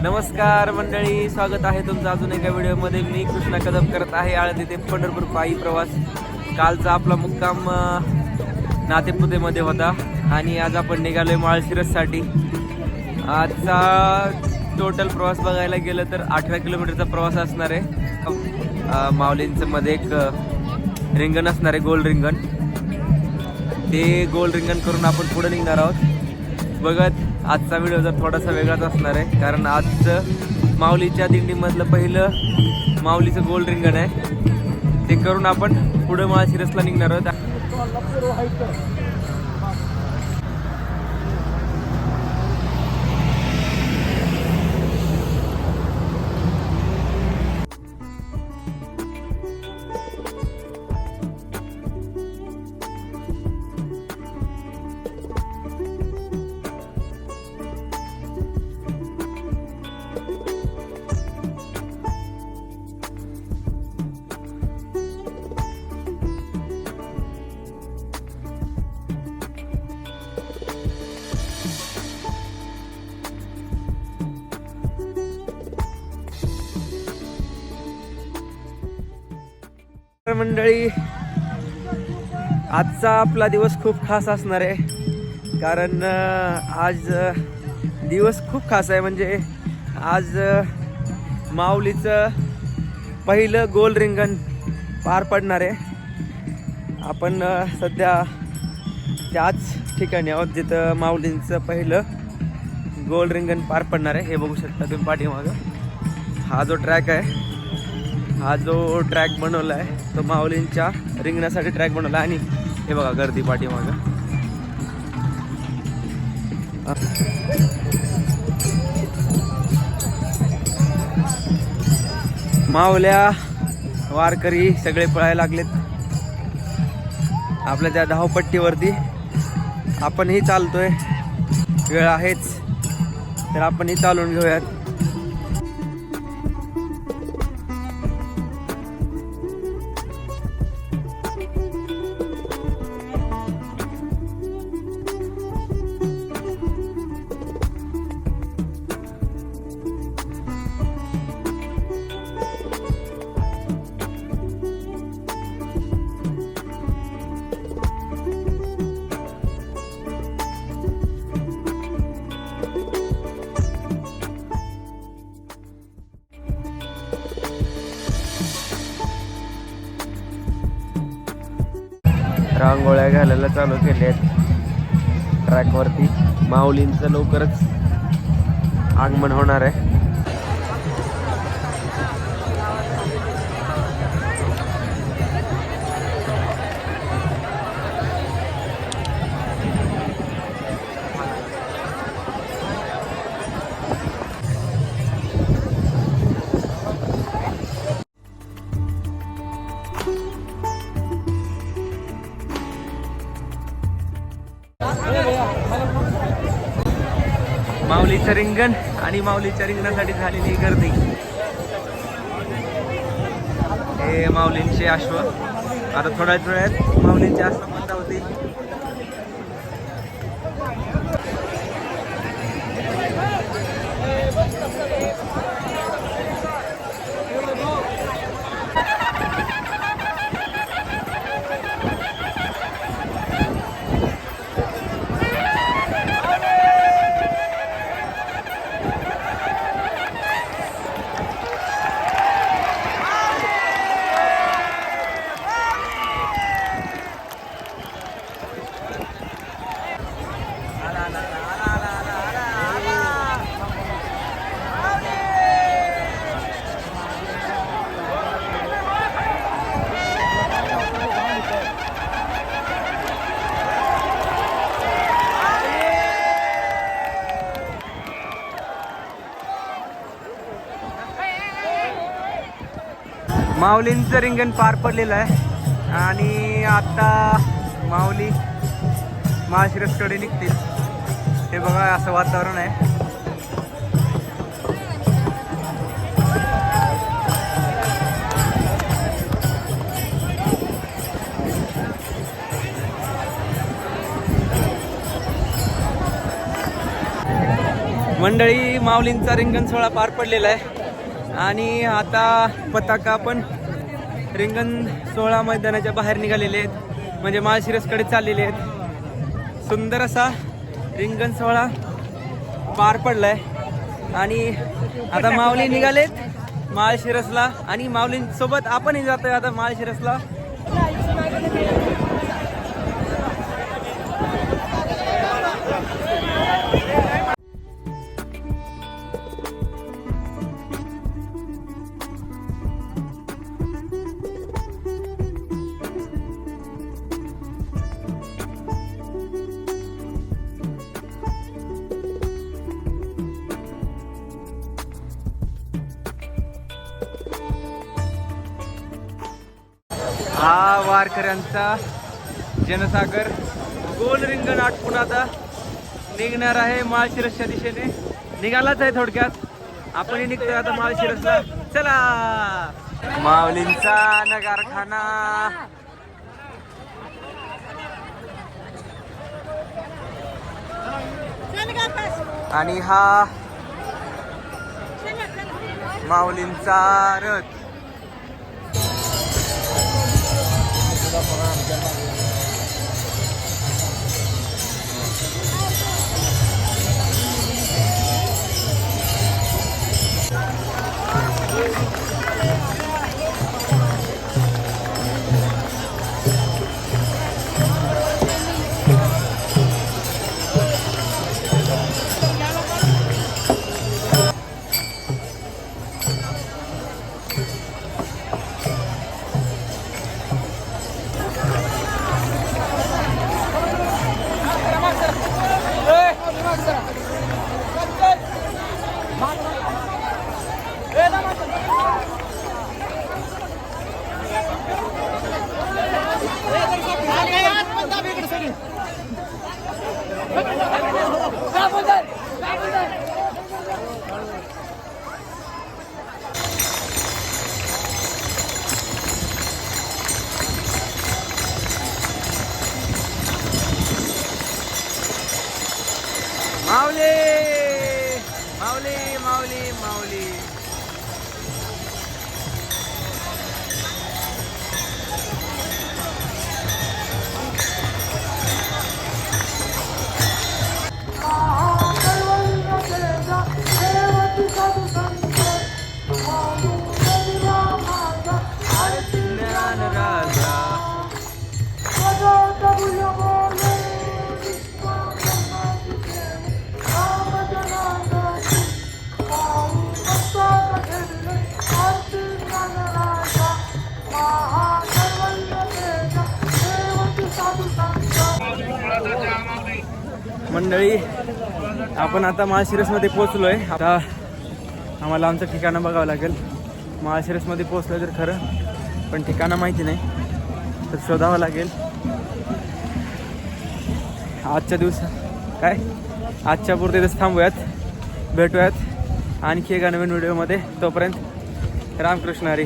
नमस्कार मंडळी, स्वागत आहे तुमचं अजून एका व्हिडिओमध्ये. मी कृष्णा कदम करत आहे आळंदी ते पंढरपूर पायी प्रवास. कालचा आपला मुक्काम नातेपुतेमध्ये होता आणि आज आपण निघालोय माळशिरससाठी. आजचा टोटल प्रवास बघायला गेलं तर 18 किलोमीटरचा प्रवास असणार आहे. माऊलींचं मध्ये एक रिंगण असणार आहे, गोल रिंगण. ते गोल रिंगण करून आपण पुढे निघणार आहोत. बघत आजचा व्हिडिओ जर थोडासा वेगळाच असणार आहे, कारण आजचं माऊलीच्या दिंडीमधलं पहिलं माऊलीचं गोल रिंगण आहे. ते करून आपण पुढे माळशिरसला निघणार आहोत. मंडळी, आजचा आपला दिवस खूप खास असणार आहे, कारण आज दिवस खूप खास आहे. म्हणजे आज माऊलीचं पहिलं गोल रिंगण पार पडणार आहे. आपण सध्या त्याच ठिकाणी आहोत जिथं माऊलींचं पहिलं गोल रिंगण पार पडणार आहे. हे बघू शकता तुम्ही पाठीमागं. हा जो ट्रॅक आहे, हा जो ट्रॅक बनवला आहे तो माऊलींच्या रिंगणासाठी ट्रॅक बनवला आहे. आणि हे बघा गर्दी पाठीमागं. माऊल्या वारकरी सगळे पळायला लागलेत आपल्या त्या धावपट्टीवरती. आपणही चालतोय, वेळ आहेच तर आपणही चालून घेऊयात. रांगोळ्या घालायला चालू केल्या आहेत ट्रॅकवरती. माऊलींचं लवकरच आगमन होणार आहे. माऊलीचं रिंगण आणि माऊलीच्या रिंगणासाठी झालेली गर्दी. हे माऊलींचे अश्व आता थोड्याच वेळात माऊलींचे अश्व बंद होतील. माऊलींचं रिंगण पार पडलेलं आहे आणि आता माऊली माळशिरसकडे निघतील. हे बघा, असं वातावरण आहे. मंडळी, माऊलींचा रिंगण सोहळा पार पडलेला आहे आणि आता पताका पण रिंगण सोहळा मैदानाच्या बाहेर निघालेले आहेत, म्हणजे माळशिरसकडे चाललेले आहेत. सुंदर असा रिंगण सोहळा पार पडलाय आणि आता माऊली निघालेत माळशिरसला आणि माऊलींसोबत आपणही जातोय आता माळशिरसला. हा वारकऱ्यांचा जनसागर गोल रिंगण आटपून आता निघणार आहे माळशिरसच्या दिशेने. निघालाच आहे थोडक्यात, आपणही निघतोय आता माळशिरसला. चला माऊलींचा नगारखाना. आणि हा माऊलींचा रथ. माऊली माऊली माऊली माऊली. मंडळी, आपण आता माळशिरसमध्ये पोहोचलोय. आता आम्हाला आमचं ठिकाणं बघावं लागेल. माळशिरसमध्ये पोहोचलोय तर खरं, पण ठिकाणं माहिती नाही तर शोधावं लागेल. आजच्या आजच्या पुरते इथेच थांबूयात. भेटूयात आणखी एका नवीन व्हिडिओमध्ये. तोपर्यंत रामकृष्ण हरी.